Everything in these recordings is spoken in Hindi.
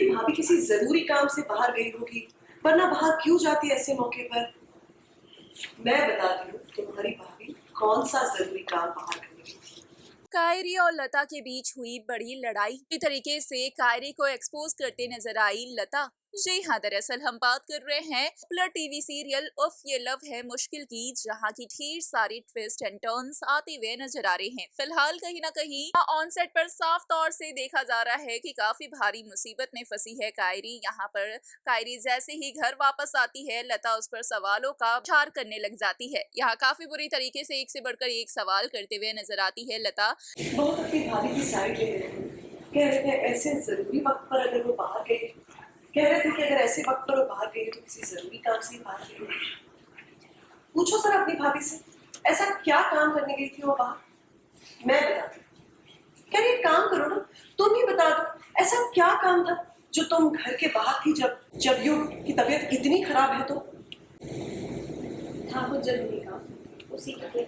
कि भाभी किसी जरूरी काम से बाहर गई होगी, वरना बाहर क्यों जाती ऐसे मौके पर। मैं बताती हूँ तुम्हारी भाभी कौन सा जरूरी काम बाहर करने गई थी। कायरी और लता के बीच हुई बड़ी लड़ाई की तरीके से कायरी को एक्सपोज करते नजर आई लता। जी हाँ, दरअसल हम बात कर रहे हैं पॉपुलर टीवी सीरियल उफ ये लव है मुश्किल की, जहाँ की ढेर सारी ट्विस्ट एंड टर्न्स आते हुए नजर आ रहे हैं। फिलहाल कहीं ना कहीं ऑन सेट पर साफ तौर से देखा जा रहा है कि काफी भारी मुसीबत में फंसी है कायरी। यहाँ पर कायरी जैसे ही घर वापस आती है, लता उस पर सवालों का झार करने लग जाती है। यहाँ काफी बुरी तरीके से एक से बढ़कर एक सवाल करते हुए नजर आती है लता। बहुत अपनी भाभी की साइड ले रहे थे, कह रहे थे ऐसे जरूरी वक्त पर अगर वो बाहर गए, कह रहे थे कि अगर ऐसे वक्त पर वो बाहर गई तो किसी जरूरी काम से ही बाहर गई होगी। पूछो सर अपनी भाभी से, ऐसा क्या काम करने गई थी वो बाहर। मैं बताती हूँ। कह रही काम करो ना, तुम ही बता दो ऐसा क्या काम था जो तुम घर के बाहर थी जब युग की तबीयत इतनी खराब है तो। था कुछ जरूरी काम, उसी के लिए।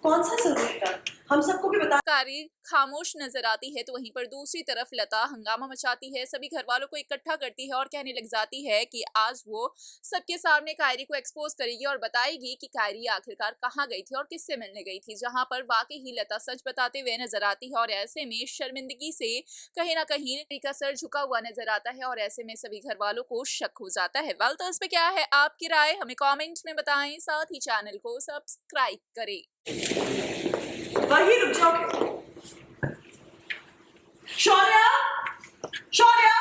कौन सा जरूरी काम, हम सबको भी बता। कायरी खामोश नजर आती है तो वहीं पर दूसरी तरफ लता हंगामा मचाती है, सभी घर वालों को इकट्ठा करती है और कहने लग जाती है कि आज वो सबके सामने कायरी को एक्सपोज करेगी और बताएगी कि कायरी आखिरकार कहाँ गई थी और किससे मिलने गई थी। जहां पर वाकई ही लता सच बताते हुए नजर आती है और ऐसे में शर्मिंदगी से कहीं ना कहीं का सर झुका हुआ नजर आता है और ऐसे में सभी घर वालों को शक हो जाता है। वेल, तो इस पे क्या है आपकी राय, हमें कॉमेंट में बताएं, साथ ही चैनल को सब्सक्राइब करें। वही रुक जाओ। शौर्या, शौर्या,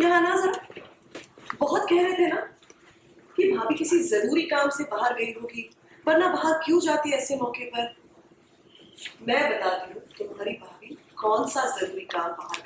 यहाँ ना जरा। बहुत कह रहे थे ना कि भाभी किसी जरूरी काम से बाहर गई होगी, वरना बाहर क्यों जाती ऐसे मौके पर। मैं बताती हूँ तुम्हारी भाभी कौन सा जरूरी काम बाहर